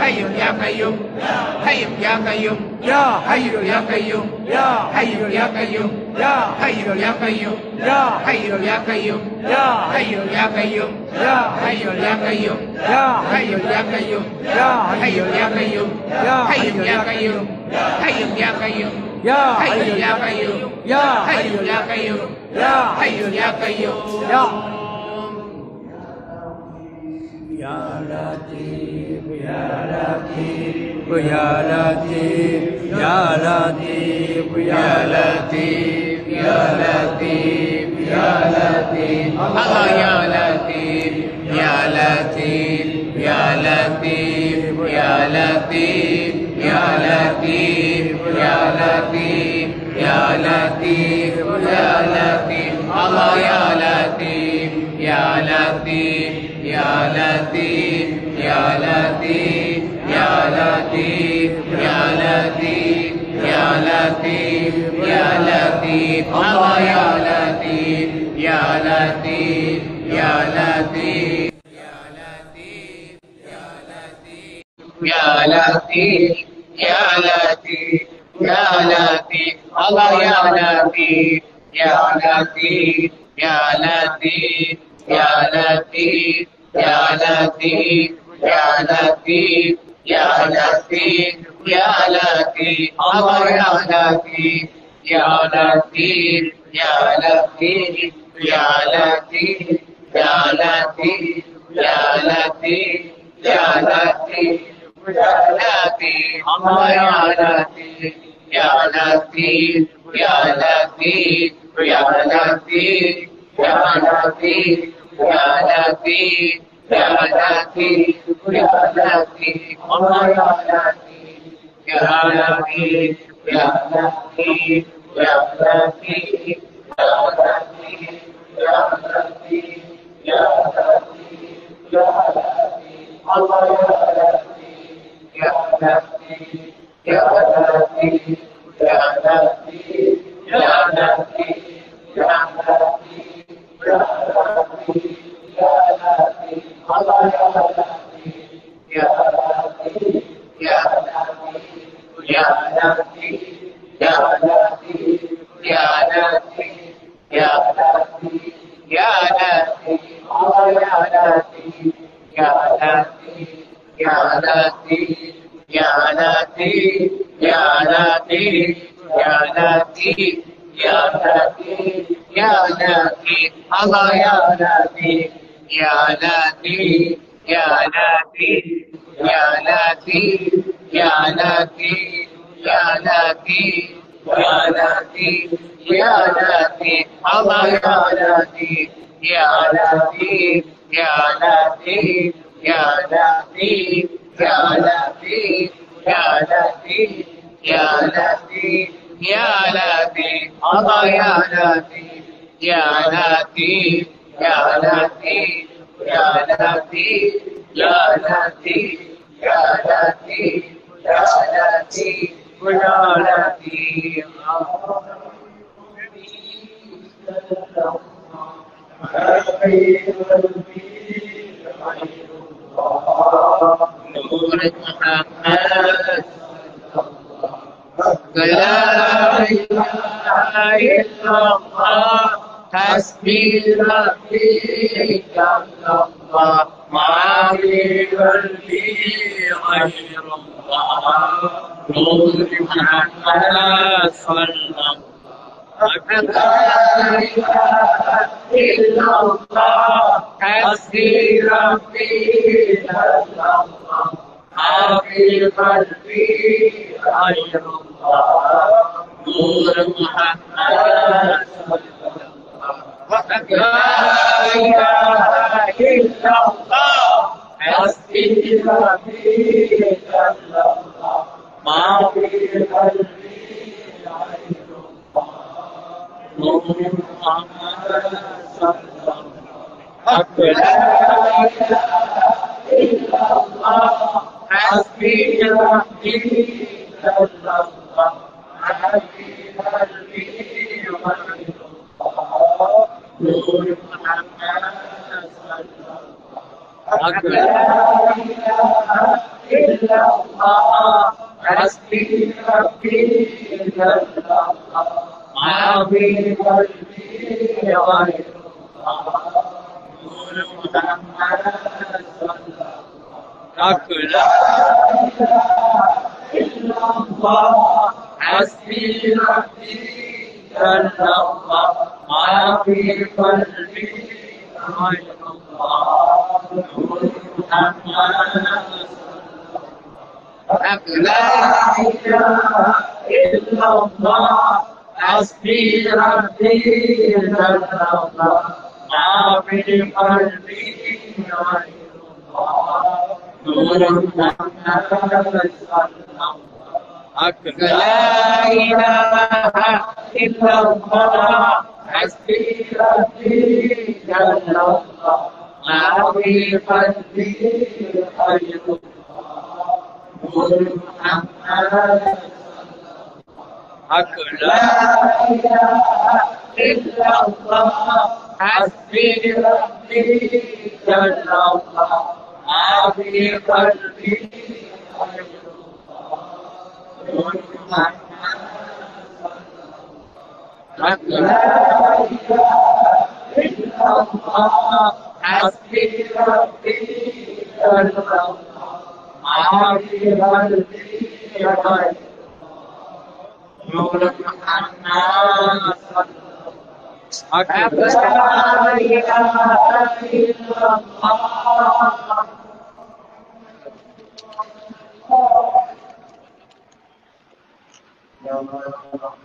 حي يا قيوم حي يا قيوم يا حي يا قيوم يا حي يا قيوم يا حي يا قيوم يا حي يا قيوم يا حي يا قيوم يا حي يا قيوم يا حي يا قيوم يا حي يا قيوم يا حي يا قيوم حي يا قيوم يا حي يا قيوم يا حي يا قيوم يا حي يا قيوم يا يا لطيف يا لطيف يا لطيف يا لطيف يا لطيف يا لطيف يا لطيف الله يا لطيف يا لطيف يا لطيف يا لطيف يا لطيف يا لطيف يا لطيف يا لطيف الله يا لطيف يا لطيف يا لطيف يا لطيف يا لطيف يا لطيف يا لطيف يا لطيف الله يا لطيف يا لطيف يا لطيف يا لطيف يا لطيف يا لطيف الله يا لطيف يا لطيف يا لطيف يا لطيف يا لطيف يا لطيف يا لطيف يا لطيف الله يا لطيف يا لطيف يا لطيف يا لطيف يا لطيف يا لطيف يا لطيف يا لطيف الله يا لطيف يا لطيف يا لطيف يا لطيف يا لطيف يا لطيف يا لطيف يا لطيف الله يا لطيف يا لطيف يا لطيف يا لطيف يا لطيف يا لطيف يا لطيف يا لطيف الله يا لطيف يا لطيف يا لطيف يا لطيف يا لطيف يا لطيف يا لطيف يا لطيف الله يا لطيف يا لطيف يا لطيف يا لطيف يا لطيف يا لطيف يا لطيف يا لطيف الله يا لطيف يا لطيف يا لطيف يا لطيف يا لطيف يا لطيف يا لطيف يا لطيف الله يا لطيف يا لطيف يا لطيف يا لطيف يا لطيف يا لطيف يا لطيف يا لطيف الله يا لطيف يا لطيف يا لطيف يا لطيف يا لطيف يا لطيف يا لطيف يا لطيف الله يا لطيف يا لطيف يا لطيف يا لطيف يا لطيف يا لطيف يا لطيف يا لطيف نور محمد لا إله إلا الله حسبي ربي جل الله ما في قلبي غير الله نور محمد صلى الله لا إله إلا الله حسبي ربي جل الله ما في قلبي غير الله نور محمد لا إله إلا الله حسبي ربي جل الله ما في قلبي غير الله نور محمد صلى الله لا إله إلا الله حسبي ربي جل الله ما في قلبي غير الله نور محمد صلى الله لا إله illallah, hasbi rabbi illallah, ma fi qalbi ghayrullah, nur Muhammad sallallahu la ilaha illallah, hasbi rabbi illallah, ma fi qalbi ghayrullah, nur Muhammad la ilaha illallah, hasbi rabbi illallah, ma fi qalbi ghayrullah, nur Muhammad sallallahu la ilaha illallah, hasbi rabbi illallah, ma fi qalbi ghayrullah, nur Muhammad la ilaha illallah, hasbi rabbi illallah, ma fi qalbi ghayrullah, nur Muhammad la ilaha illallah, hasbi rabbi illallah, ma fi qalbi ghayrullah, nur Muhammad la ilaha illallah.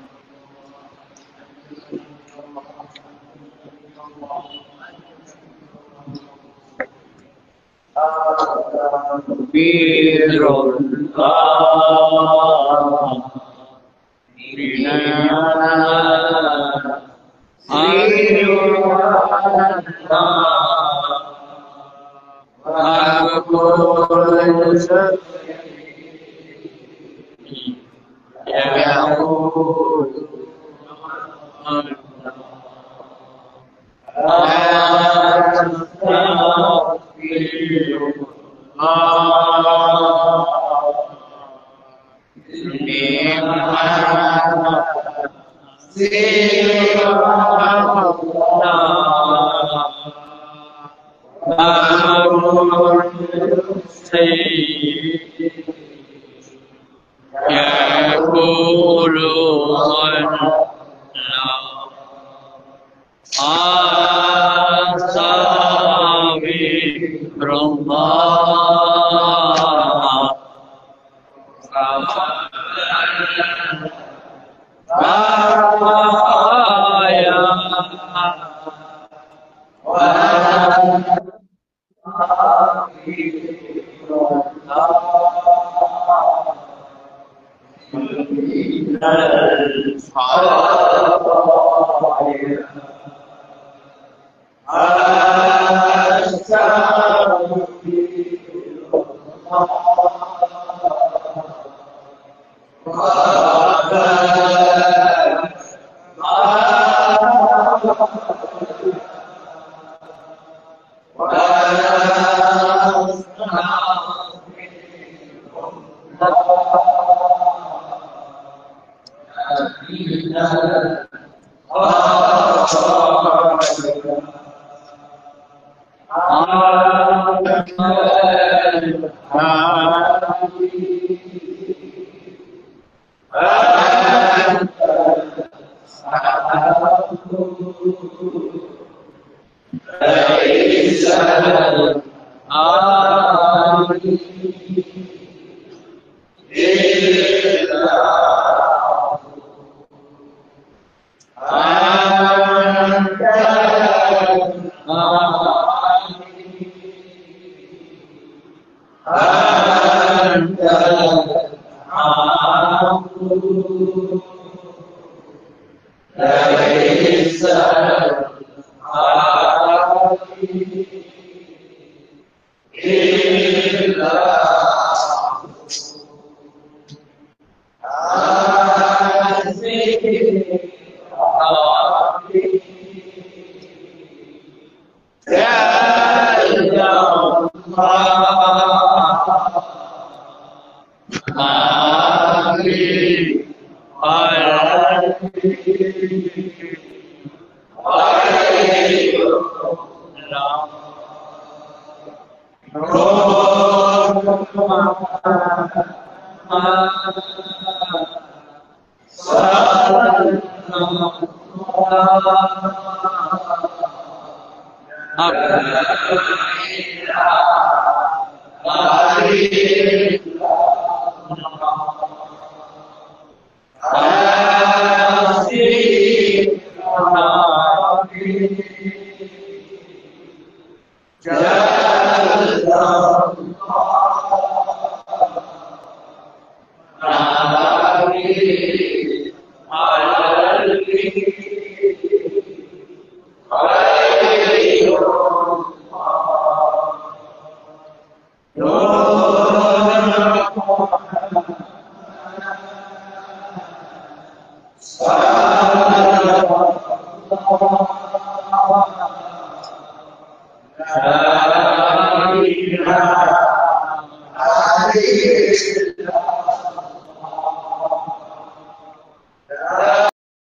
عليه